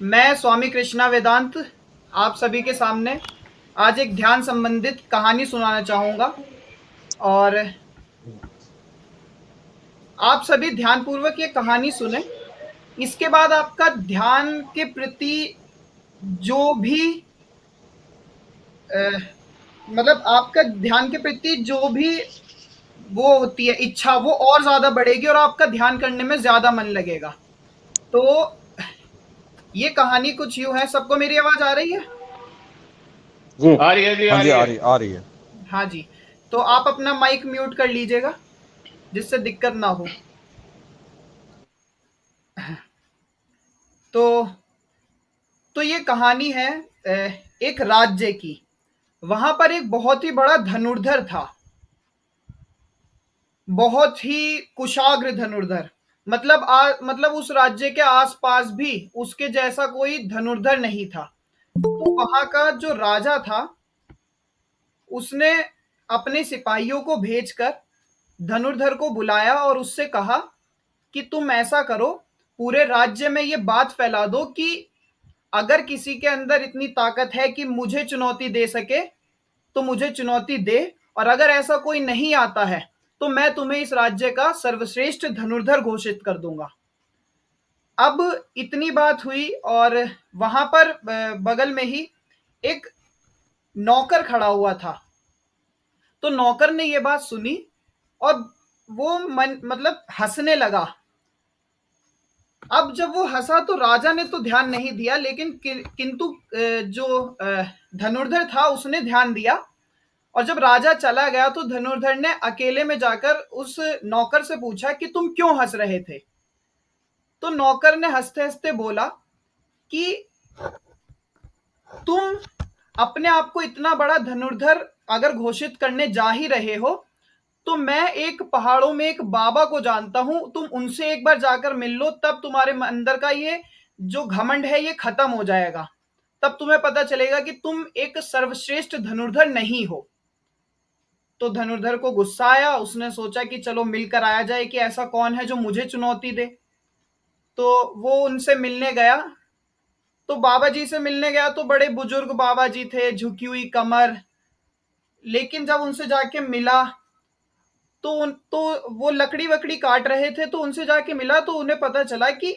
मैं स्वामी कृष्णा वेदांत आप सभी के सामने आज एक ध्यान संबंधित कहानी सुनाना चाहूँगा और आप सभी ध्यानपूर्वक ये कहानी सुनें। इसके बाद आपका ध्यान के प्रति जो भी अ, मतलब आपका ध्यान के प्रति जो भी वो होती है इच्छा, वो और ज़्यादा बढ़ेगी और आपका ध्यान करने में ज़्यादा मन लगेगा। तो ये कहानी कुछ यूँ है। सबको मेरी आवाज़ आ रही है? जी। आ रही है जी, हाँ आ जी, रही है। आ रही है। हाँ जी। तो आप अपना माइक म्यूट कर लीजिएगा, जिससे दिक्कत ना हो। तो ये कहानी है एक राज्य की। वहां पर एक बहुत ही बड़ा धनुर्धर था, बहुत ही कुशाग्र धनुर्धर। मतलब उस राज्य के आसपास भी उसके जैसा कोई धनुर्धर नहीं था। तो वहां का जो राजा था, उसने अपने सिपाहियों को भेजकर धनुर्धर को बुलाया और उससे कहा कि तुम ऐसा करो, पूरे राज्य में ये बात फैला दो कि अगर किसी के अंदर इतनी ताकत है कि मुझे चुनौती दे सके, तो मुझे चुनौती दे, और अगर ऐसा कोई नहीं आता है तो मैं तुम्हें इस राज्य का सर्वश्रेष्ठ धनुर्धर घोषित कर दूंगा। अब इतनी बात हुई और वहां पर बगल में ही एक नौकर खड़ा हुआ था। तो नौकर ने यह बात सुनी और वो मन मतलब हंसने लगा। अब जब वो हंसा तो राजा ने तो ध्यान नहीं दिया, लेकिन किंतु जो धनुर्धर था उसने ध्यान दिया। और जब राजा चला गया तो धनुर्धर ने अकेले में जाकर उस नौकर से पूछा कि तुम क्यों हंस रहे थे। तो नौकर ने हंसते हंसते बोला कि तुम अपने आप को इतना बड़ा धनुर्धर अगर घोषित करने जा ही रहे हो, तो मैं एक पहाड़ों में एक बाबा को जानता हूं, तुम उनसे एक बार जाकर मिल लो, तब तुम्हारे अंदर का ये जो घमंड है ये खत्म हो जाएगा। तब तुम्हें पता चलेगा कि तुम एक सर्वश्रेष्ठ धनुर्धर नहीं हो। तो धनुर्धर को गुस्सा आया, उसने सोचा कि चलो मिलकर आया जाए कि ऐसा कौन है जो मुझे चुनौती दे। तो वो उनसे मिलने गया। तो बाबा जी से मिलने गया तो बड़े बुजुर्ग बाबा जी थे, झुकी हुई कमर। लेकिन जब उनसे जाके मिला तो वो लकड़ी वकड़ी काट रहे थे, तो उनसे जाके मिला तो उन्हें पता चला कि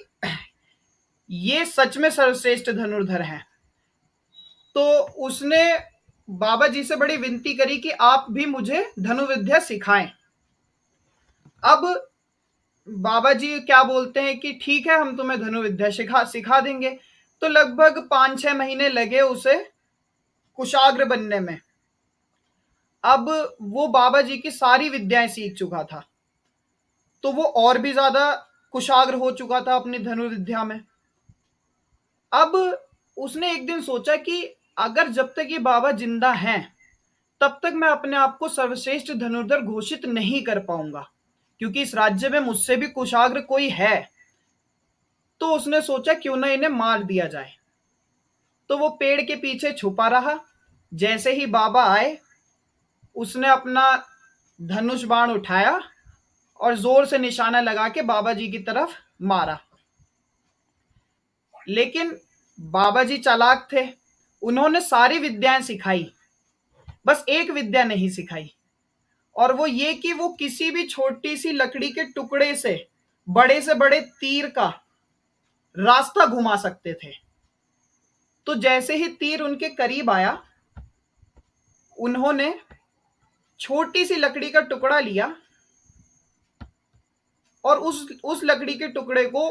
ये सच में सर्वश्रेष्ठ धनुर्धर हैं। तो उसने बाबा जी से बड़ी विनती करी कि आप भी मुझे धनुर्विद्या सिखाएं। अब बाबा जी क्या बोलते हैं कि ठीक है, हम तुम्हें धनुर्विद्या सिखा सिखा देंगे। तो लगभग 5-6 महीने लगे उसे कुशाग्र बनने में। अब वो बाबा जी की सारी विद्याएं सीख चुका था, तो वो और भी ज्यादा कुशाग्र हो चुका था अपनी धनुर्विद्या में। अब उसने एक दिन सोचा कि अगर जब तक ये बाबा जिंदा हैं तब तक मैं अपने आप को सर्वश्रेष्ठ धनुर्धर घोषित नहीं कर पाऊंगा, क्योंकि इस राज्य में मुझसे भी कुशाग्र कोई है। तो उसने सोचा क्यों ना इन्हें मार दिया जाए। तो वो पेड़ के पीछे छुपा रहा। जैसे ही बाबा आए, उसने अपना धनुष बाण उठाया और जोर से निशाना लगा के बाबा जी की तरफ मारा। लेकिन बाबा जी चालाक थे, उन्होंने सारी विद्याएं सिखाई, बस एक विद्या नहीं सिखाई, और वो ये कि वो किसी भी छोटी सी लकड़ी के टुकड़े से बड़े तीर का रास्ता घुमा सकते थे। तो जैसे ही तीर उनके करीब आया, उन्होंने छोटी सी लकड़ी का टुकड़ा लिया और उस लकड़ी के टुकड़े को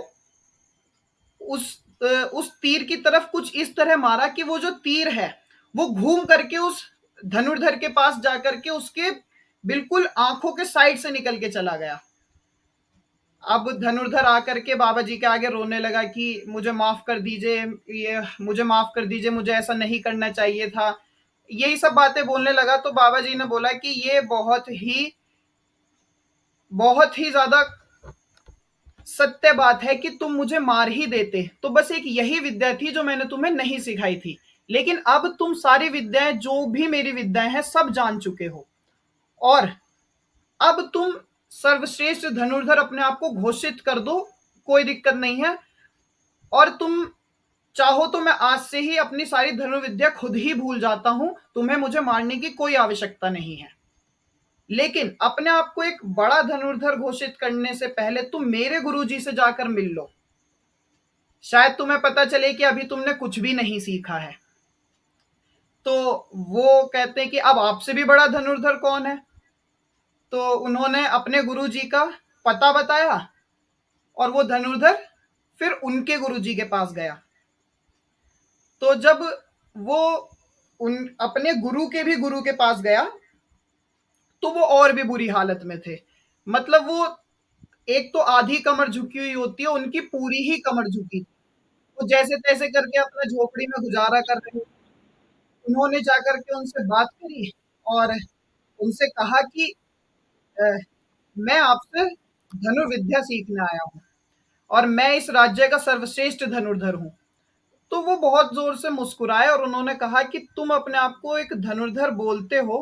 उस तीर की तरफ कुछ इस तरह मारा कि वो जो तीर है वो घूम करके उस धनुर्धर के पास जाकर के उसके बिल्कुल आंखों के साइड से निकल के चला गया। अब धनुर्धर आकर के बाबा जी के आगे रोने लगा कि मुझे माफ कर दीजिए, ये मुझे माफ कर दीजिए, मुझे ऐसा नहीं करना चाहिए था। यही सब बातें बोलने लगा। तो बाबा जी ने बोला कि ये बहुत ही ज्यादा सत्य बात है कि तुम मुझे मार ही देते, तो बस एक यही विद्या थी जो मैंने तुम्हें नहीं सिखाई थी। लेकिन अब तुम सारी विद्याएं, जो भी मेरी विद्याएं हैं, सब जान चुके हो, और अब तुम सर्वश्रेष्ठ धनुर्धर अपने आप को घोषित कर दो, कोई दिक्कत नहीं है। और तुम चाहो तो मैं आज से ही अपनी सारी धनुर्विद्या खुद ही भूल जाता हूं, तुम्हें मुझे मारने की कोई आवश्यकता नहीं है। लेकिन अपने आप को एक बड़ा धनुर्धर घोषित करने से पहले तुम मेरे गुरुजी से जाकर मिल लो, शायद तुम्हें पता चले कि अभी तुमने कुछ भी नहीं सीखा है। तो वो कहते हैं कि अब आपसे भी बड़ा धनुर्धर कौन है? तो उन्होंने अपने गुरुजी का पता बताया और वो धनुर्धर फिर उनके गुरुजी के पास गया। तो जब वो उन अपने गुरु के भी गुरु के पास गया, तो वो और भी बुरी हालत में थे। मतलब वो एक तो आधी कमर झुकी हुई होती है, उनकी पूरी ही कमर झुकी थी। वो जैसे-तैसे करके अपना झोपड़ी में गुज़ारा कर रहे थे। उन्होंने जाकर के उनसे बात करी और उनसे कहा कि अ, मैं आपसे धनुर्विद्या सीखने आया हूँ और मैं इस राज्य का सर्वश्रेष्ठ धनुर्धर हूँ। तो वो बहुत ज़ोर से मुस्कुराए और उन्होंने कहा कि तुम अपने आप को एक धनुर्धर बोलते हो,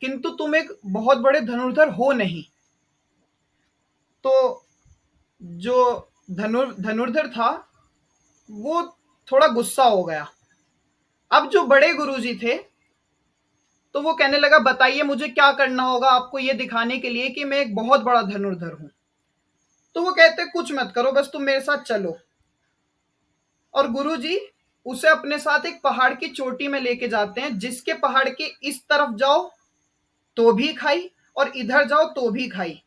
किंतु तुम एक बहुत बड़े धनुर्धर हो नहीं। तो जो धनुर्धर था, वो थोड़ा गुस्सा हो गया। अब जो बड़े गुरुजी थे, तो वो कहने लगा, बताइए मुझे क्या करना होगा आपको ये दिखाने के लिए कि मैं एक बहुत बड़ा धनुर्धर हूं। तो वो कहते, कुछ मत करो, बस तुम मेरे साथ चलो। और गुरुजी उसे अपने साथ एक पहाड़ की चोटी में लेके जाते हैं, जिसके पहाड़ के इस तरफ जाओ तो भी खाई और इधर जाओ तो भी खाई।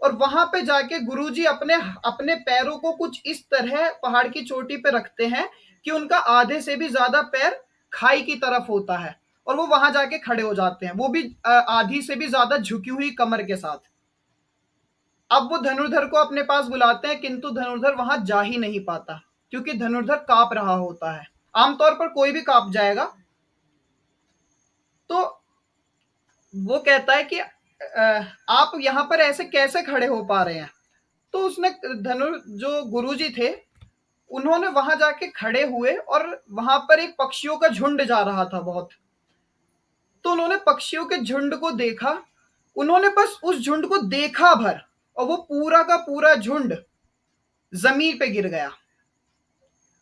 और वहां पे जाके गुरुजी अपने अपने पैरों को कुछ इस तरह पहाड़ की चोटी पे रखते हैं कि उनका आधे से भी ज्यादा पैर खाई की तरफ होता है और वो वहां जाके खड़े हो जाते हैं, वो भी आधी से भी ज्यादा झुकी हुई कमर के साथ। अब वो धनुर्धर को अपने पास बुलाते हैं, किंतु धनुर्धर वहां जा ही नहीं पाता, क्योंकि धनुर्धर कांप रहा होता है। आमतौर पर कोई भी कांप जाएगा। तो वो कहता है कि आप यहाँ पर ऐसे कैसे खड़े हो पा रहे हैं? तो उसने जो गुरुजी थे, उन्होंने वहां जाके खड़े हुए और वहां पर एक पक्षियों का झुंड जा रहा था बहुत। तो उन्होंने पक्षियों के झुंड को देखा, उन्होंने बस उस झुंड को देखा भर और वो पूरा का पूरा झुंड जमीन पे गिर गया।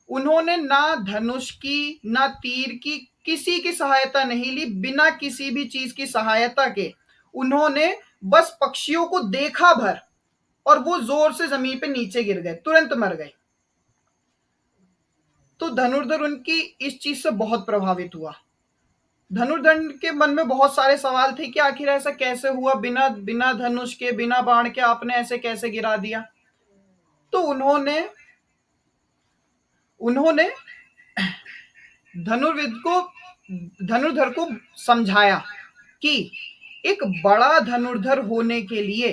उन्होंने ना धनुष की ना तीर की किसी की सहायता नहीं ली, बिना किसी भी चीज की सहायता के उन्होंने बस पक्षियों को देखा भर और वो जोर से जमीन पे नीचे गिर गए, तुरंत मर गए। तो धनुर्धर उनकी इस चीज से बहुत प्रभावित हुआ। धनुर्धर के मन में बहुत सारे सवाल थे कि आखिर ऐसा कैसे हुआ, बिना बिना धनुष के बिना बाण के आपने ऐसे कैसे गिरा दिया। तो उन्होंने उन्होंने धनुर्विद को धनुर्धर को समझाया कि एक बड़ा धनुर्धर होने के लिए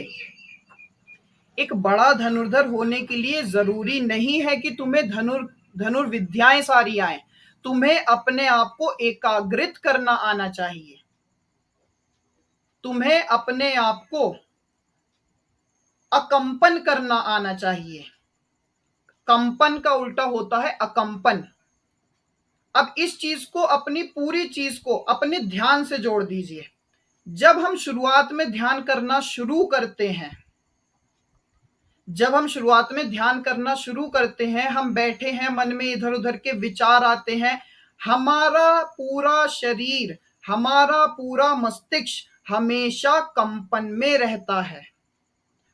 एक बड़ा धनुर्धर होने के लिए जरूरी नहीं है कि तुम्हें धनुर्विद्याएं सारी आए, तुम्हें अपने आप को एकाग्रित करना आना चाहिए। तुम्हें अपने आप को अकंपन करना आना चाहिए। कंपन का उल्टा होता है अकंपन। अब इस चीज को, अपनी पूरी चीज को अपने ध्यान से जोड़ दीजिए। जब हम शुरुआत में ध्यान करना शुरू करते हैं जब हम शुरुआत में ध्यान करना शुरू करते हैं, हम बैठे हैं, मन में इधर उधर के विचार आते हैं, हमारा पूरा शरीर, हमारा पूरा मस्तिष्क हमेशा कंपन में रहता है,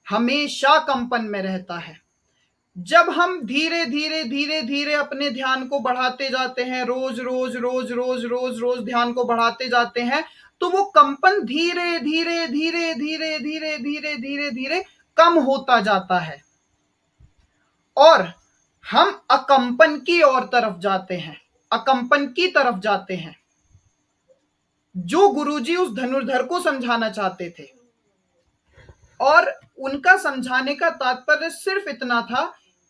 हमेशा कंपन में रहता है। जब हम धीरे धीरे धीरे धीरे अपने ध्यान को बढ़ाते जाते हैं, रोज रोज रोज रोज रोज रोज ध्यान को बढ़ाते जाते हैं, तो वो कंपन धीरे धीरे धीरे धीरे धीरे धीरे धीरे धीरे कम होता जाता है और हम अकंपन की ओर तरफ जाते हैं, अकंपन की तरफ जाते हैं, जो गुरुजी उस धनुर्धर को समझाना चाहते थे। और उनका समझाने का तात्पर्य सिर्फ इतना था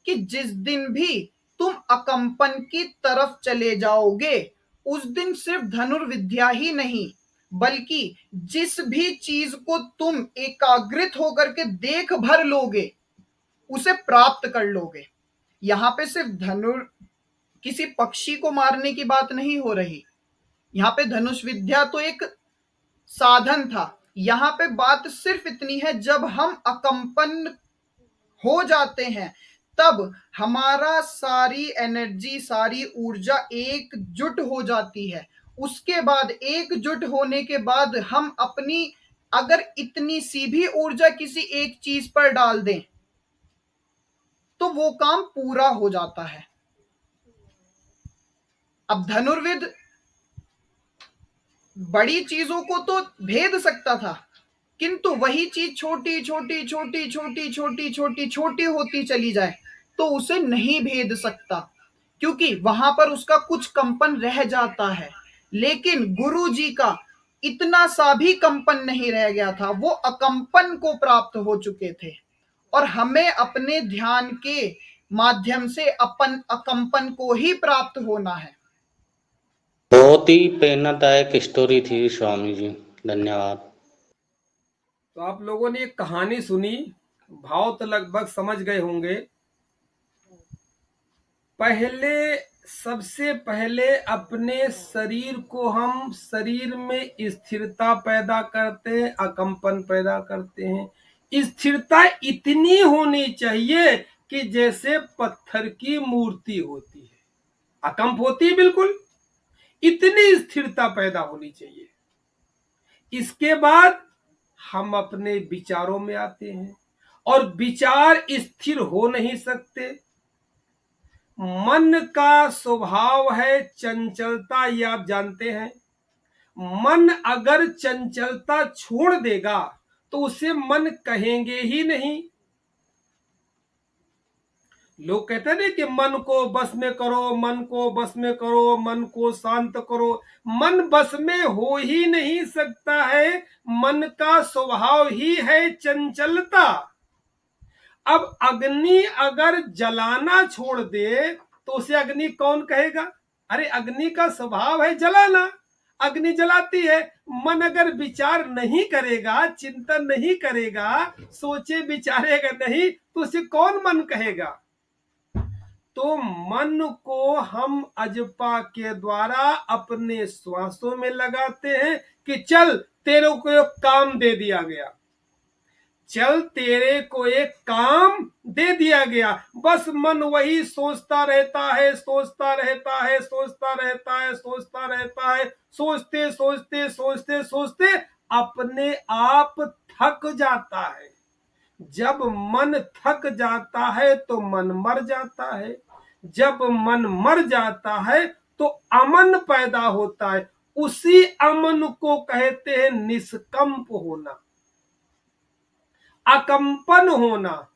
कि जिस दिन भी तुम अकंपन की तरफ चले जाओगे, उस दिन सिर्फ धनुर्विद्या ही नहीं, बल्कि जिस भी चीज को तुम एकाग्रित होकर के देख भर लोगे, उसे प्राप्त कर लोगे। यहां पे सिर्फ किसी पक्षी को मारने की बात नहीं हो रही। यहां पे धनुष विद्या तो एक साधन था। यहां पे बात सिर्फ इतनी है, जब हम अकंपन हो जाते हैं, तब हमारा सारी एनर्जी, सारी ऊर्जा एकजुट हो जाती है। उसके बाद एकजुट होने के बाद हम अपनी अगर इतनी सी भी ऊर्जा किसी एक चीज पर डाल दें तो वो काम पूरा हो जाता है। अब धनुर्विद बड़ी चीजों को तो भेद सकता था, किंतु वही चीज छोटी छोटी छोटी छोटी छोटी छोटी छोटी होती चली जाए तो उसे नहीं भेद सकता, क्योंकि वहां पर उसका कुछ कंपन रह जाता है। लेकिन गुरु जी का इतना सा भी कंपन नहीं रह गया था, वो अकंपन को प्राप्त हो चुके थे। और हमें अपने ध्यान के माध्यम से अपन अकंपन को ही प्राप्त होना है। बहुत ही प्रेरणादायक स्टोरी थी स्वामी जी, धन्यवाद। तो आप लोगों ने एक कहानी सुनी, भाव तो लगभग समझ गए होंगे। पहले, सबसे पहले अपने शरीर को हम शरीर में स्थिरता पैदा करते हैं, अकंपन पैदा करते हैं। स्थिरता इतनी होनी चाहिए कि जैसे पत्थर की मूर्ति होती है, अकंप होती है बिल्कुल, इतनी स्थिरता पैदा होनी चाहिए। इसके बाद हम अपने विचारों में आते हैं, और विचार स्थिर हो नहीं सकते। मन का स्वभाव है चंचलता, ये आप जानते हैं। मन अगर चंचलता छोड़ देगा तो उसे मन कहेंगे ही नहीं। लोग कहते हैं कि मन को बस में करो, मन को बस में करो, मन को शांत करो। मन बस में हो ही नहीं सकता है, मन का स्वभाव ही है चंचलता। अब अग्नि अगर जलाना छोड़ दे तो उसे अग्नि कौन कहेगा? अरे अग्नि का स्वभाव है जलाना, अग्नि जलाती है। मन अगर विचार नहीं करेगा, चिंतन नहीं करेगा, सोचे विचारेगा नहीं, तो उसे कौन मन कहेगा? तो मन को हम अजपा के द्वारा अपने श्वासों में लगाते हैं कि चल तेरे को एक काम दे दिया गया, चल तेरे को एक काम दे दिया गया। बस मन वही सोचता रहता है, सोचता रहता है, सोचता रहता है, सोचता रहता है। सोचते सोचते सोचते सोचते अपने आप थक जाता है। जब मन थक जाता है तो मन मर जाता है। जब मन मर जाता है तो अमन पैदा होता है। उसी अमन को कहते हैं निष्कंप होना, अकंपन होना।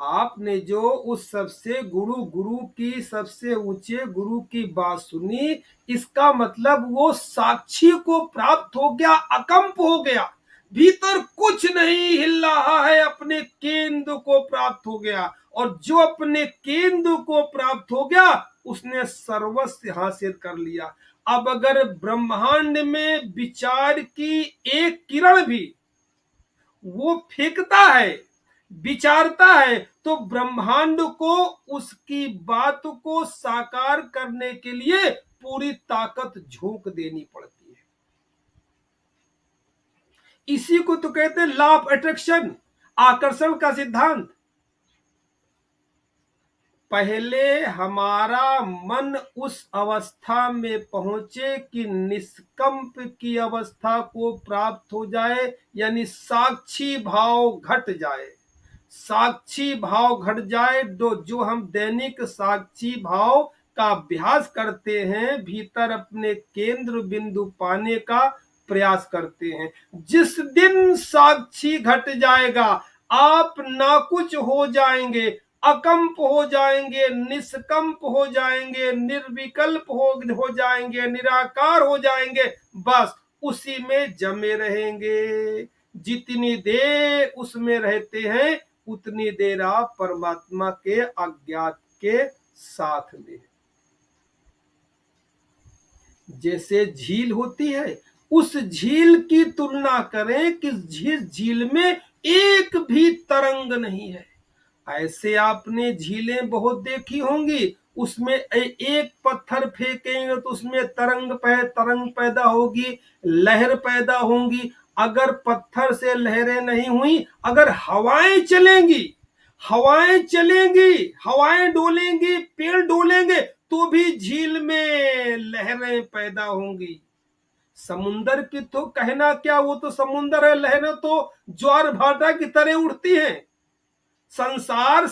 आपने जो उस सबसे गुरु की सबसे ऊंचे गुरु की बात सुनी, इसका मतलब वो साक्षी को प्राप्त हो गया, अकंप हो गया, भीतर कुछ नहीं हिल रहा है, अपने केंद्र को प्राप्त हो गया। और जो अपने केंद्र को प्राप्त हो गया उसने सर्वस्व हासिल कर लिया। अब अगर ब्रह्मांड में विचार की एक किरण भी वो फेंकता है, विचारता है, तो ब्रह्मांड को उसकी बात को साकार करने के लिए पूरी ताकत झोंक देनी पड़ती है। इसी को तो कहते हैं लॉ ऑफ अट्रैक्शन, आकर्षण का सिद्धांत। पहले हमारा मन उस अवस्था में पहुंचे कि निष्कंप की अवस्था को प्राप्त हो जाए, यानी साक्षी भाव घट जाए। साक्षी भाव घट जाए तो जो हम दैनिक साक्षी भाव का अभ्यास करते हैं, भीतर अपने केंद्र बिंदु पाने का प्रयास करते हैं। जिस दिन साक्षी घट जाएगा आप ना कुछ हो जाएंगे, अकंप हो जाएंगे, निष्कंप हो जाएंगे, निर्विकल्प हो जाएंगे, निराकार हो जाएंगे। बस उसी में जमे रहेंगे। जितनी देर उसमें रहते हैं उतनी देर आप परमात्मा के अज्ञात के साथ में। जैसे झील होती है, उस झील की तुलना करें कि झील में एक भी तरंग नहीं है। ऐसे आपने झीलें बहुत देखी होंगी, उसमें एक पत्थर फेंकेंगे तो उसमें तरंग पैदा होगी, लहर पैदा होगी। अगर पत्थर से लहरें नहीं हुई, अगर हवाएं चलेंगी हवाएं चलेंगी, हवाएं डोलेंगी, पेड़ डोलेंगे तो भी झील में लहरें पैदा होंगी। समुंदर की तो कहना क्या, वो तो समुंदर है, लहरें तो ज्वार भाटा की तरह उठती हैं। संसार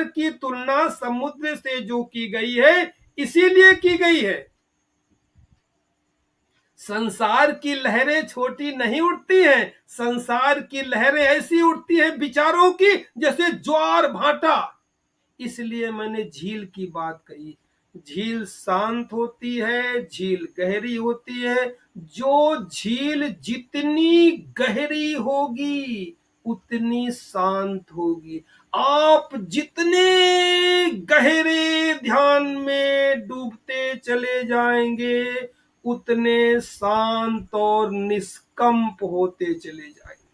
की तुलना समुद्र से जो की गई है इसीलिए की गई है। संसार की लहरें छोटी नहीं उठती हैं, संसार की लहरें ऐसी उठती हैं विचारों की जैसे ज्वार भाटा। इसलिए मैंने झील की बात कही। झील शांत होती है, झील गहरी होती है। जो झील जितनी गहरी होगी उतनी शांत होगी। आप जितने गहरे ध्यान में डूबते चले जाएंगे उतने शांत और निष्कंप होते चले जाएंगे।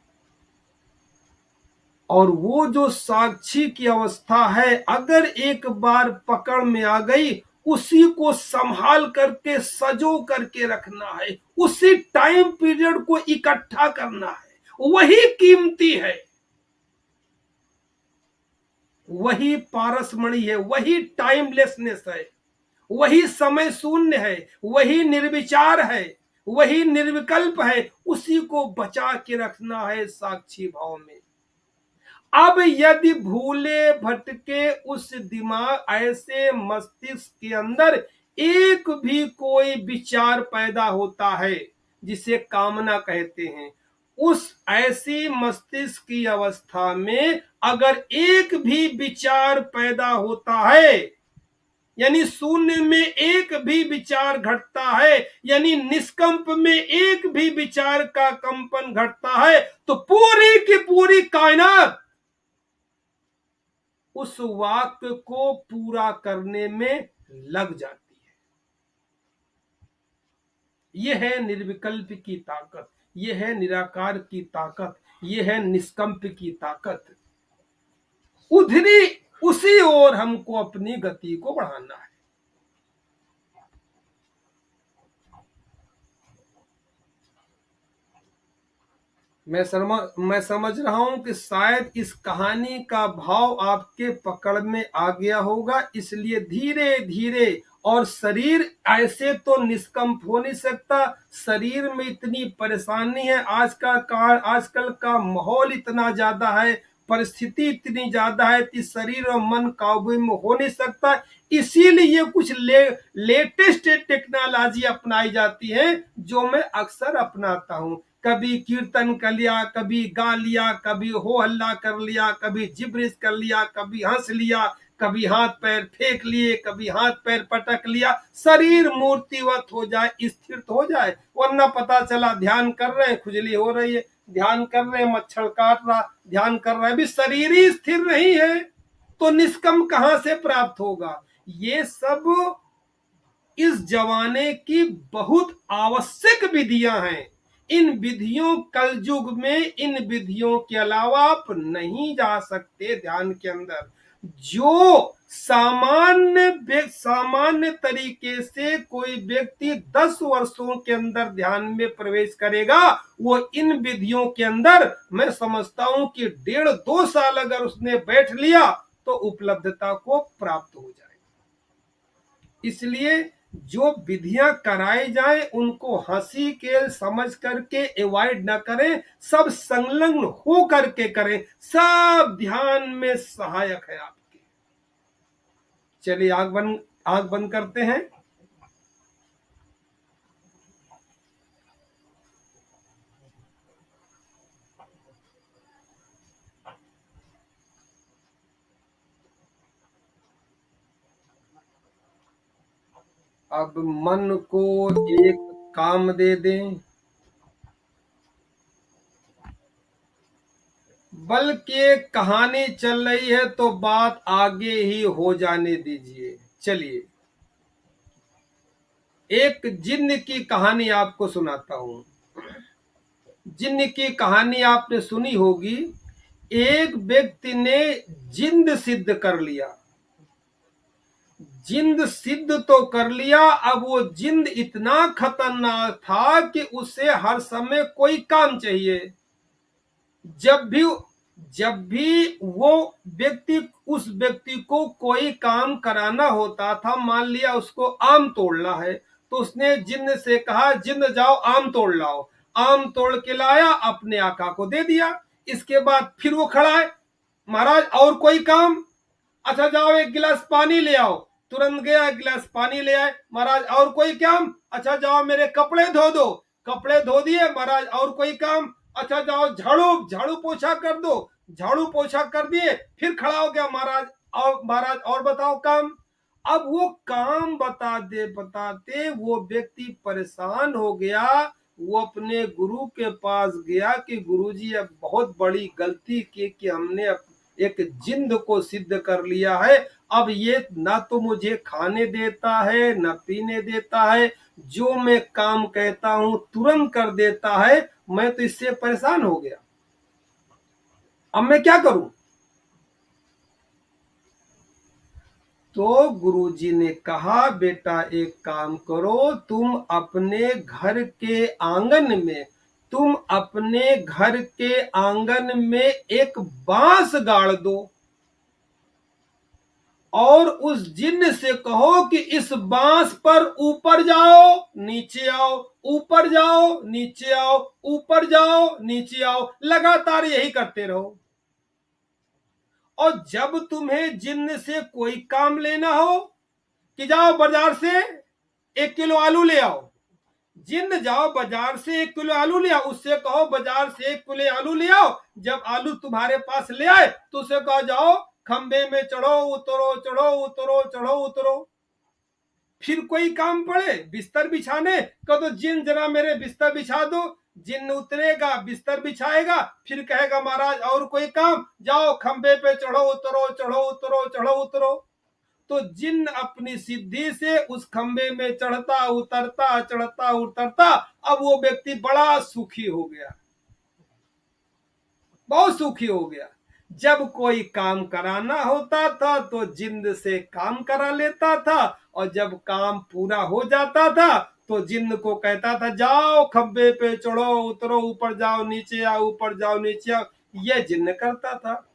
और वो जो साक्षी की अवस्था है अगर एक बार पकड़ में आ गई, उसी को संभाल करके सजो करके रखना है, उसी टाइम पीरियड को इकट्ठा करना है। वही कीमती है, वही पारसमणि है, वही टाइमलेसनेस है, वही समय शून्य है, वही निर्विचार है, वही निर्विकल्प है। उसी को बचा के रखना है साक्षी भाव में। अब यदि भूले भटके उस दिमाग, ऐसे मस्तिष्क के अंदर एक भी कोई विचार पैदा होता है जिसे कामना कहते हैं, उस ऐसी मस्तिष्क की अवस्था में अगर एक भी विचार पैदा होता है, यानी शून्य में एक भी विचार घटता है, यानी निष्कंप में एक भी विचार का कंपन घटता है, तो पूरी की पूरी कायनात उस वाक्य को पूरा करने में लग जाती है। यह है निर्विकल्प की ताकत, यह है निराकार की ताकत, यह है निष्कंप की ताकत। उसी ओर हमको अपनी गति को बढ़ाना है। मैं समझ रहा हूं कि शायद इस कहानी का भाव आपके पकड़ में आ गया होगा, इसलिए धीरे धीरे। और शरीर ऐसे तो निष्कंप हो नहीं सकता, शरीर में इतनी परेशानी है, आजकल का माहौल इतना ज्यादा है, परिस्थिति इतनी ज्यादा है कि शरीर और मन काबू में हो नहीं सकता। इसीलिए कुछ लेटेस्ट टेक्नोलॉजी अपनाई जाती है जो मैं अक्सर अपनाता हूं। कभी कीर्तन कर लिया, कभी गा लिया, कभी हो हल्ला कर लिया, कभी जिब्रिश कर लिया, कभी हंस लिया, कभी हाथ पैर फेंक लिए, कभी हाथ पैर पटक लिया, शरीर मूर्तिवत हो जाए, स्थिर हो जाए। वरना पता चला ध्यान कर रहे हैं खुजली हो रही है, ध्यान कर रहे हैं मच्छर काट रहा, ध्यान कर रहे हैं, अभी शरीर ही स्थिर नहीं है तो निष्कंप कहां से प्राप्त होगा। ये सब इस जमाने की बहुत आवश्यक विधियां हैं। इन विधियों, कलयुग में इन विधियों के अलावा आप नहीं जा सकते ध्यान के अंदर। जो सामान्य तरीके से कोई व्यक्ति 10 वर्षों के अंदर ध्यान में प्रवेश करेगा, वो इन विधियों के अंदर मैं समझता हूं कि 1.5-2 साल अगर उसने बैठ लिया तो उपलब्धता को प्राप्त हो जाए। इसलिए जो विधियां कराई जाए उनको हंसी के समझ करके अवॉइड न करें, सब संलग्न हो करके करें, सब ध्यान में सहायक है आपके। चलिए आंख बंद करते हैं। अब मन को एक काम दे दें, बल्कि कहानी चल रही है तो बात आगे ही हो जाने दीजिए। चलिए एक जिन्न की कहानी आपको सुनाता हूं। जिन्न की कहानी आपने सुनी होगी। एक व्यक्ति ने जिंद सिद्ध कर लिया। जिंद सिद्ध तो कर लिया, अब वो जिंद इतना खतरनाक था कि उसे हर समय कोई काम चाहिए। जब भी जब भी वो व्यक्ति उस व्यक्ति को कोई काम कराना होता था, मान लिया उसको आम तोड़ना है, तो उसने जिन्न से कहा जिन्न जाओ आम तोड़ लाओ, आम तोड़ के लाया, अपने आका को दे दिया। इसके बाद फिर वो खड़ा है, महाराज और कोई काम? अच्छा जाओ एक गिलास पानी ले आओ, तुरंत गया एक गिलास पानी ले आए, महाराज और कोई काम? अच्छा जाओ मेरे कपड़े धो दो, कपड़े धो दिए, महाराज और कोई काम? अच्छा जाओ झाड़ू झाड़ू पोछा कर दो, झाड़ू पोछा कर दिए, फिर खड़ा हो गया, महाराज और महाराज और बताओ काम। अब वो काम बताते बताते वो व्यक्ति परेशान हो गया, वो अपने गुरु के पास गया कि गुरुजी अब बहुत बड़ी गलती की कि हमने एक जिंद को सिद्ध कर लिया है, अब ये ना तो मुझे खाने देता है ना पीने देता है, जो मैं काम कहता हूं तुरंत कर देता है, मैं तो इससे परेशान हो गया, अब मैं क्या करूं? तो गुरुजी ने कहा बेटा एक काम करो, तुम अपने घर के आंगन में एक बांस गाड़ दो और उस जिन्न से कहो कि इस बांस पर ऊपर जाओ नीचे आओ, ऊपर जाओ नीचे आओ, ऊपर जाओ नीचे आओ, लगातार यही करते रहो। और जब तुम्हें जिन्न से कोई काम लेना हो कि जाओ बाजार से 1 किलो आलू ले आओ, जिन्न जाओ बाजार से 1 किलो आलू ले आओ, उससे कहो बाजार से 1 किलो आलू ले आओ, जब आलू तुम्हारे पास ले आए तो उसे कहो जाओ खंबे में चढ़ो उतरो, चढ़ो उतरो, चढ़ो उतरो। फिर कोई काम पड़े बिस्तर बिछाने का तो जिन्न जरा मेरे बिस्तर बिछा दो, जिन्न उतरेगा बिस्तर बिछाएगा, फिर कहेगा महाराज और कोई काम? जाओ खंबे पे चढ़ो उतरो, चढ़ो उतरो, चढ़ो उतरो। तो जिन्न अपनी सिद्धि से उस खंबे में चढ़ता उतरता, चढ़ता उतरता, अब वो व्यक्ति बड़ा सुखी हो गया, बहुत सुखी हो गया। जब कोई काम कराना होता था तो जिन्न से काम करा लेता था, और जब काम पूरा हो जाता था तो जिन्न को कहता था जाओ खंबे पे चढ़ो उतरो, ऊपर जाओ नीचे आओ, ऊपर जाओ नीचे आओ, ये जिन्न करता था।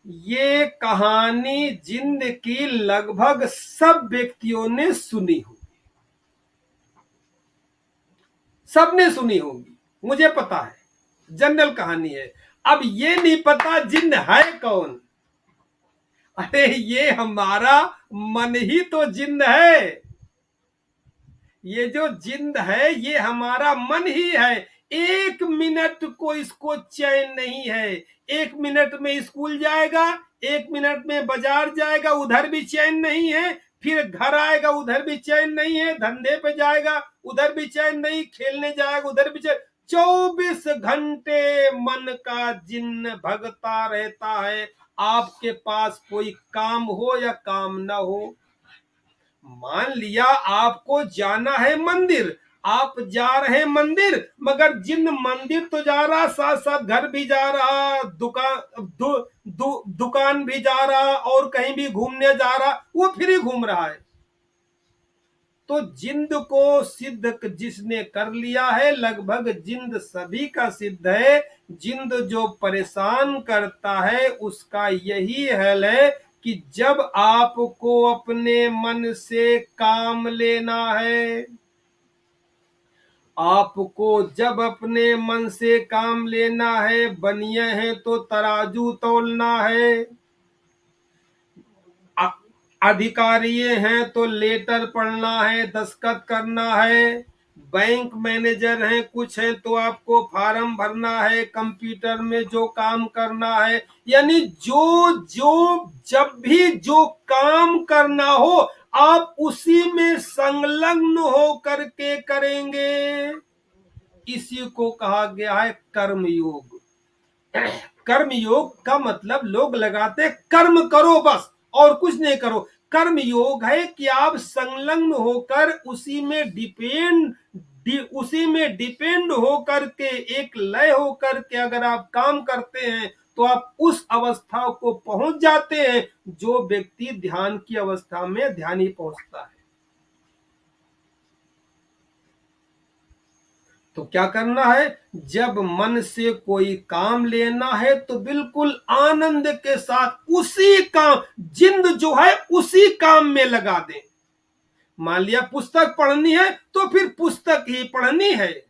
ये कहानी जिन्न की लगभग सब व्यक्तियों ने सुनी होगी, सबने सुनी होगी, मुझे पता है, जनरल कहानी है। अब ये नहीं पता जिन्न है कौन। अरे ये हमारा मन ही तो जिन्न है, ये जो जिन्न है ये हमारा मन ही है। 1 मिनट को इसको चैन नहीं है, 1 मिनट में स्कूल जाएगा, 1 मिनट में बाजार जाएगा, उधर भी चैन नहीं है, फिर घर आएगा उधर भी चैन नहीं है, धंधे पे जाएगा उधर भी चैन नहीं, खेलने जाएगा उधर भी चैन। 24 घंटे मन का जिन्न भगता रहता है, आपके पास कोई काम हो या काम ना हो। मान लिया आपको जाना है मंदिर, आप जा रहे हैं मंदिर, मगर जिन्न मंदिर तो जा रहा, साथ साथ घर भी जा रहा, दुकान भी जा रहा, और कहीं भी घूमने जा रहा, वो फिर ही घूम रहा है। तो जिंद को सिद्ध जिसने कर लिया है, लगभग जिंद सभी का सिद्ध है। जिंद जो परेशान करता है उसका यही हल है कि जब आपको अपने मन से काम लेना है, आपको जब अपने मन से काम लेना है, बनिए हैं तो तराजू तोलना है, अधिकारी हैं तो लेटर पढ़ना है, दस्तखत करना है, बैंक मैनेजर हैं कुछ है तो आपको फार्म भरना है, कंप्यूटर में जो काम करना है, यानी जो जो जब भी जो काम करना हो आप उसी में संलग्न हो करके करेंगे। इसी को कहा गया है कर्मयोग। कर्मयोग का मतलब लोग लगाते कर्म करो बस और कुछ नहीं करो। कर्म योग है कि आप संलग्न होकर उसी में डिपेंड होकर के, एक लय होकर के अगर आप काम करते हैं तो आप उस अवस्था को पहुंच जाते हैं जो व्यक्ति ध्यान की अवस्था में ध्यानी पहुंचता है। तो क्या करना है, जब मन से कोई काम लेना है तो बिल्कुल आनंद के साथ उसी काम, जिंद जो है उसी काम में लगा दें। मान लिया पुस्तक पढ़नी है तो फिर पुस्तक ही पढ़नी है।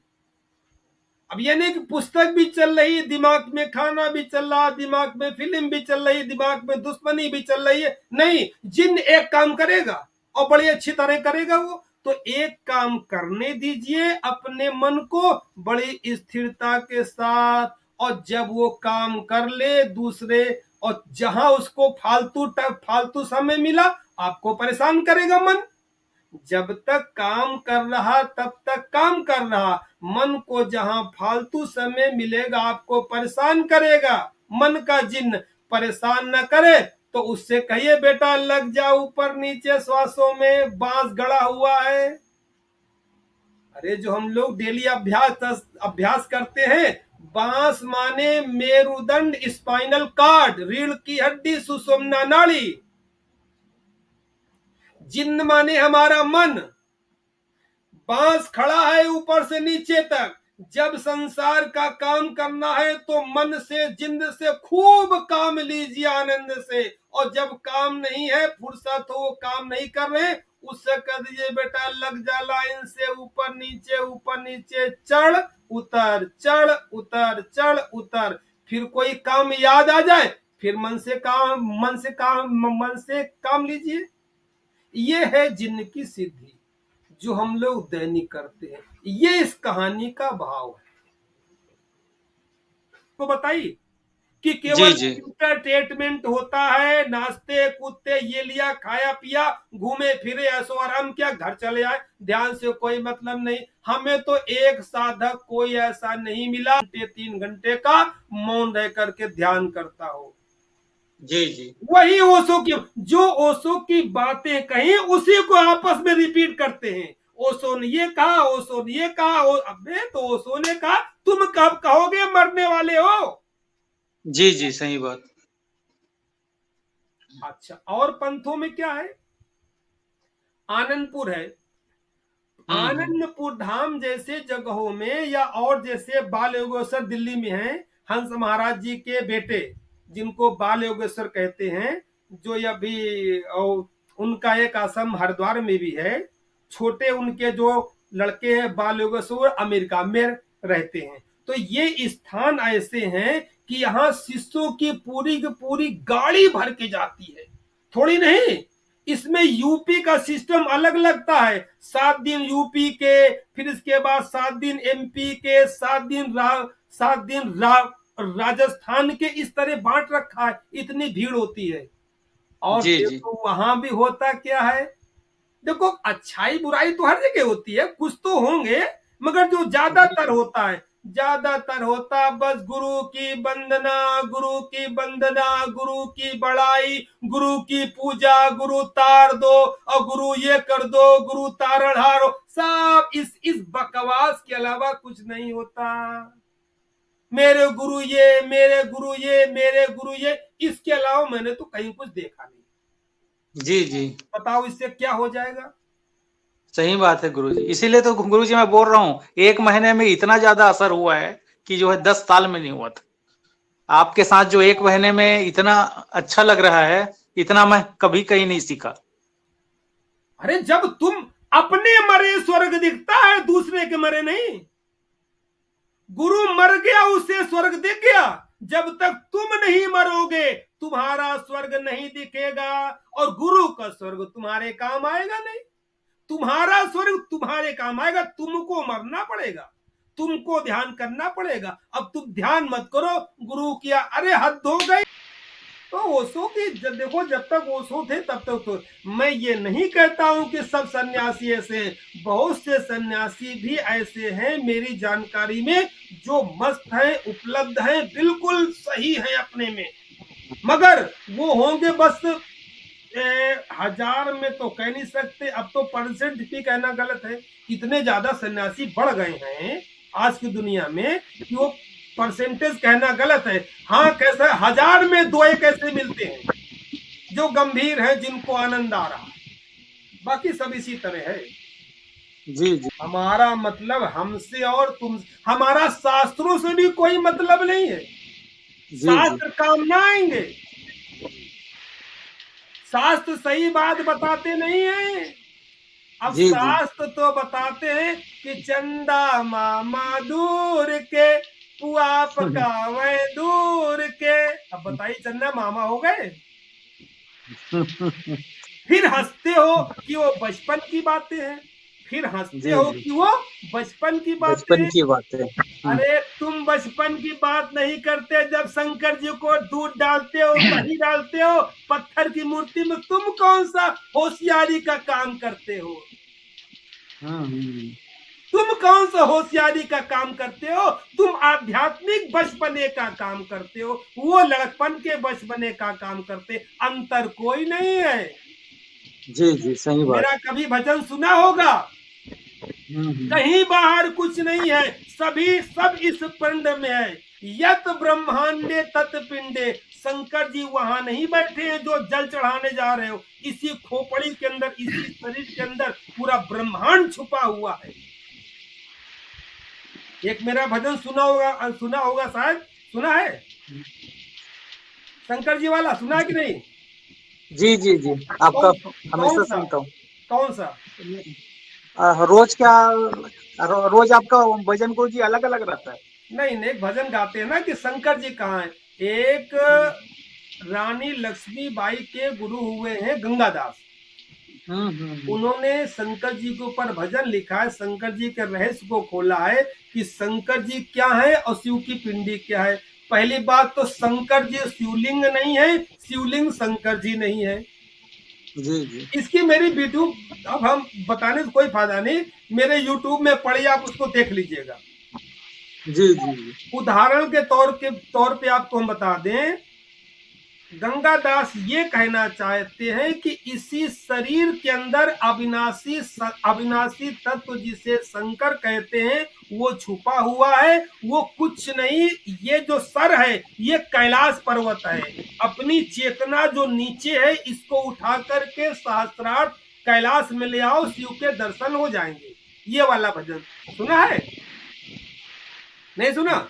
अब ये नहीं कि पुस्तक भी चल रही, दिमाग में खाना भी चल रहा, दिमाग में फिल्म भी चल रही, दिमाग में दुश्मनी भी चल रही है, नहीं, जिन एक काम करेगा और बड़ी अच्छी तरह करेगा वो। तो एक काम करने दीजिए अपने मन को बड़ी स्थिरता के साथ, और जब वो काम कर ले दूसरे, और जहां उसको फालतू समय मिला आपको परेशान करेगा मन। जब तक काम कर रहा तब तक काम कर रहा, मन को जहां फालतू समय मिलेगा आपको परेशान करेगा। मन का जिन्न परेशान न करे तो उससे कहिए बेटा लग जा ऊपर नीचे श्वासों में, बांस गड़ा हुआ है। अरे जो हम लोग डेली अभ्यास करते हैं, बांस माने मेरुदंड, स्पाइनल कार्ड, रीढ़ की हड्डी, सुषुम्ना नाड़ी। जिन्न माने हमारा मन। बांस खड़ा है ऊपर से नीचे तक। जब संसार का काम करना है तो मन से, जिंद से खूब काम लीजिए आनंद से, और जब काम नहीं है, फुर्सत हो, काम नहीं कर रहे, उससे कह दीजिए बेटा लग जा लाइन से, ऊपर नीचे, चढ़ उतर, चढ़ उतर, चढ़ उतर। फिर कोई काम याद आ जाए, फिर मन से काम लीजिए। ये है जिन्न की सिद्धि जो हम लोग दैनिक करते हैं। ये इस कहानी का भाव है। तो बताइए कि केवल एंटरटेनमेंट होता है, नाचते कूदते, ये लिया खाया पिया, घूमे फिरे, ऐसो आराम किया, घर चले आए, ध्यान से कोई मतलब नहीं। हमें तो एक साधक कोई ऐसा नहीं मिला 3 घंटे का मौन रह करके ध्यान करता हो। जी वही ओशो की बातें कहीं उसी को आपस में रिपीट करते हैं। ओशो ने ये कहा, ओशो ने ये कहा, अबे तो ओशो ने कहा, तुम कब कहोगे मरने वाले हो। जी सही बात। अच्छा, और पंथों में क्या है, आनंदपुर है। आनंदपुर धाम जैसे जगहों में, या और जैसे बाल योगेश्वर दिल्ली में है, हंस महाराज जी के बेटे जिनको बाल योगेश्वर कहते हैं, जो ये भी, उनका एक आश्रम हरिद्वार में भी है। छोटे उनके जो लड़के हैं बाल योगेश्वर अमेरिका में रहते हैं। तो ये स्थान ऐसे हैं कि यहाँ शिष्यों की पूरी गाड़ी भर के जाती है, थोड़ी नहीं। इसमें यूपी का सिस्टम अलग लगता है, 7 दिन यूपी के, फिर इसके बाद 7 दिन एमपी के, 7 दिन राजस्थान के, इस तरह बांट रखा है। इतनी भीड़ होती है। और देखो वहां भी होता क्या है, देखो अच्छाई बुराई तो हर जगह होती है, कुछ तो होंगे, मगर जो ज्यादातर होता बस गुरु की वंदना, गुरु की बड़ाई, गुरु की पूजा, गुरु तार दो, और गुरु ये कर दो, गुरु तारण हारो, सब इस बकवास के अलावा कुछ नहीं होता। मेरे गुरु ये, मेरे गुरु ये, मेरे गुरु ये, इसके अलावा मैंने तो कहीं कुछ देखा नहीं। जी बताओ इससे क्या हो जाएगा। सही बात है गुरुजी। इसीलिए तो गुरुजी मैं बोल रहा हूँ, 1 महीने में इतना ज्यादा असर हुआ है कि जो है 10 साल में नहीं हुआ था। आपके साथ जो 1 महीने में इतना अच्छा लग रहा है, इतना मैं कभी कहीं नहीं सीखा। अरे जब तुम अपने मरे स्वर्ग दिखता है, दूसरे के मरे नहीं। गुरु मर गया, उसे स्वर्ग दिख गया। जब तक तुम नहीं मरोगे तुम्हारा स्वर्ग नहीं दिखेगा, और गुरु का स्वर्ग तुम्हारे काम आएगा नहीं। तुम्हारा स्वर्ग तुम्हारे काम आएगा, तुमको मरना पड़ेगा, तुमको ध्यान करना पड़ेगा। अब तुम ध्यान मत करो, गुरु किया, अरे हद हो गई। तो ओशो की देखो, जब तक ओशो थे तब तक तो मैं ये नहीं कहता हूं कि सब सन्यासी ऐसे हैं, बहुत से सन्यासी भी ऐसे हैं मेरी जानकारी में जो मस्त हैं, उपलब्ध हैं, बिल्कुल सही हैं अपने में, मगर वो होंगे बस 1000 में तो कह नहीं सकते। अब तो परसेंट भी कहना गलत है, इतने ज्यादा सन्यासी बढ़ गए हैं आज की दुनिया में कि वो परसेंटेज कहना गलत है। हाँ, कैसे 1000 में 2 एक ऐसे मिलते हैं जो गंभीर है, जिनको आनंद आ रहा है, बाकी सब इसी तरह है। जी जी हमारा मतलब हमसे और तुम, हमारा शास्त्रों से भी कोई मतलब नहीं है। जी जी शास्त्र काम ना आएंगे, शास्त्र सही बात बताते नहीं है। अब जी जी शास्त्र तो बताते हैं कि चंदा मामा दूर के, पुआ पकावे दूर के। अब बताइए, चंदा मामा हो गए, फिर हंसते हो कि वो बचपन की बातें हैं, फिर हंसते जी हो जी कि वो बचपन की बातें बचपन हैं। की बात है। अरे तुम बचपन की बात नहीं करते जब शंकर जी को दूध डालते हो, दही डालते हो पत्थर की मूर्ति में, तुम कौन सा होशियारी का काम करते हो? हम्म। तुम कौन सा होशियारी का काम करते हो? तुम आध्यात्मिक बचपने का काम करते हो, वो लड़कपन के बचपने का काम करते, अंतर कोई नहीं है। जी जी सही बात। मेरा कभी भजन सुना होगा? हम्म। कहीं बाहर कुछ नहीं है, सभी सब इस पिंड में है। यत ब्रह्मांडे तत् पिंडे, शंकर जी वहां नहीं बैठे हैं जो जल चढ़ाने जा रहे हो, इसी खोपड़ी के अंदर, इसी शरीर के अंदर पूरा ब्रह्मांड छुपा हुआ है। एक मेरा भजन सुना होगा शायद, सुना है? शंकर जी वाला सुना है कि नहीं? जी जी जी आपका कौन कौन हमेशा सा? सुनता हूँ। कौन सा? रोज क्या, रोज आपका भजन गुरु जी अलग अलग रहता है। नहीं नहीं, भजन गाते हैं ना कि शंकर जी कहाँ है। एक रानी लक्ष्मीबाई के गुरु हुए हैं गंगादास, हम्म। उन्होंने शंकर जी के ऊपर भजन लिखा है, शंकर जी के रहस्य को खोला है कि शंकर जी क्या है और शिव की पिंडी क्या है। पहली बात तो शंकर जी शिवलिंग नहीं है, शिवलिंग शंकर जी नहीं है। जी जी इसकी मेरी वीडियो, अब हम बताने से कोई फायदा नहीं, मेरे यूट्यूब में पड़ी, आप उसको देख लीजिएगा। जी जी उदाहरण के तौर पे आपको हम बता दें, गंगादास ये कहना चाहते हैं कि इसी शरीर के अंदर अविनाशी तत्व जिसे शंकर कहते हैं वो छुपा हुआ है। वो कुछ नहीं, ये जो सर है ये कैलाश पर्वत है। अपनी चेतना जो नीचे है इसको उठा करके सहस्त्रार्थ कैलाश में ले आओ, शिव के दर्शन हो जाएंगे। ये वाला भजन सुना है? नहीं सुना?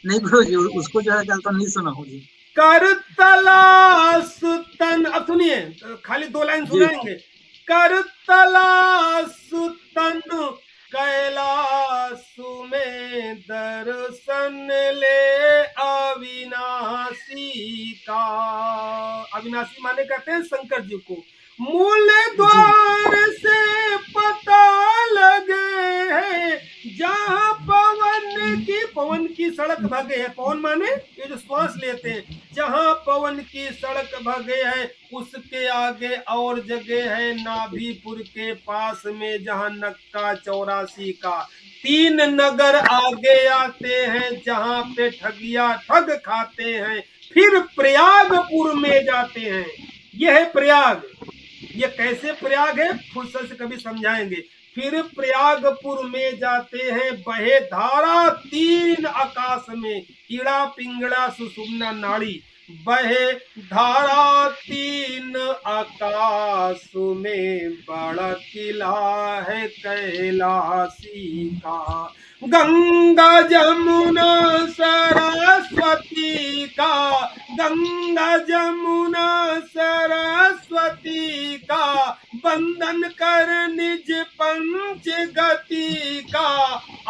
नहीं गुरु जी, उसको जो है क्या तो नहीं सुना हूँ जी। कर तलाश तन, अब सुनिए, खाली दो लाइन जी सुनाएंगे। कर तलाश तन कैलाश में दर्शन ले अविनाशी का। अविनाशी माने कहते हैं शंकर जी को। मूल जी द्वार से पता लगे है, जहां पवन की सड़क भगे है, पवन माने ये जो श्वास लेते हैं, जहां पवन की सड़क भगे है उसके आगे और जगह है नाभीपुर के पास में, जहां नक्का 84 का। 3 नगर आगे आते हैं जहां पे ठगिया ठग खाते हैं, फिर प्रयागपुर में जाते हैं। यह है प्रयाग। ये कैसे प्रयाग है फुर्सत से कभी समझाएंगे। फिर प्रयागपुर में जाते हैं, बहे धारा 3 आकाश में, ईड़ा पिंगड़ा सुषुम्ना नाड़ी, बहे धारा 3 आकाश में, बड़ा किला है कैलाशी का। गंगा जमुना सरस्वती का, गंगा जमुना सरस्वती का, बंदन कर निज पंच गति का,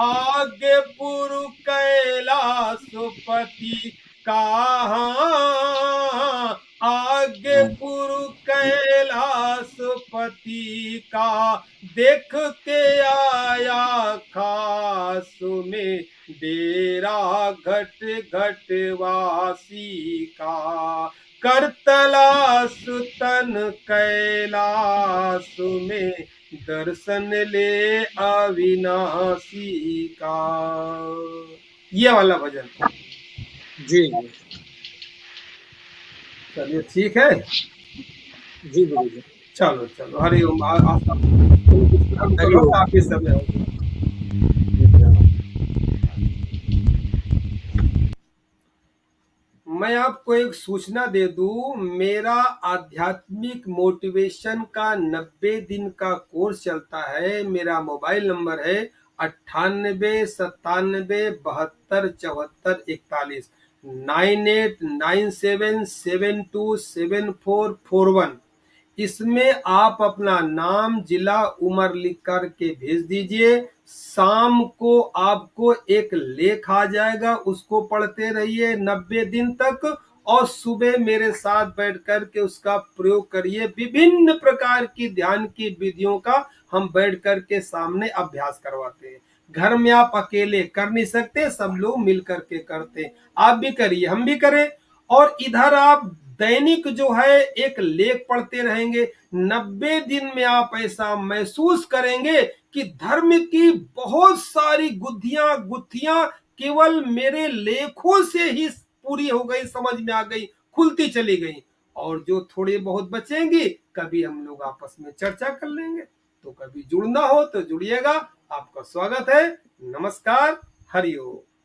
आगे पुरु कैलाशपति का, आगे पुरु कैलाशपति का, देख के आया खास में डेरा घट घटवासी का। कर तलाश तन कैलाश में दर्शन ले अविनाशी का। ये वाला भजन। जी जी चलिए ठीक है, जी गुरु जी। चलो चलो, हरि ओम। हरि ओम। काफी समय हो गया। मैं मैं आपको एक सूचना दे दूं, मेरा आध्यात्मिक मोटिवेशन का 90 दिन का कोर्स चलता है। मेरा मोबाइल नंबर है 9897727441 9897727441। इसमें आप अपना नाम, जिला, उम्र लिख कर के भेज दीजिए। शाम को आपको एक लेख आ जाएगा, उसको पढ़ते रहिए 90 दिन तक, और सुबह मेरे साथ बैठ कर के उसका प्रयोग करिए। विभिन्न प्रकार की ध्यान की विधियों का हम बैठ कर के सामने अभ्यास करवाते हैं। घर में आप अकेले कर नहीं सकते, सब लोग मिल करके करते हैं। आप भी करिए, हम भी करें। और इधर आप दैनिक जो है एक लेख पढ़ते रहेंगे। 90 दिन में आप ऐसा महसूस करेंगे कि धर्म की बहुत सारी गुत्थियां केवल मेरे लेखों से ही पूरी हो गई, समझ में आ गई, खुलती चली गई। और जो थोड़ी बहुत बचेंगी, कभी हम लोग आपस में चर्चा कर लेंगे। तो कभी जुड़ना हो तो जुड़िएगा। आपका स्वागत है। नमस्कार। हरि ओम।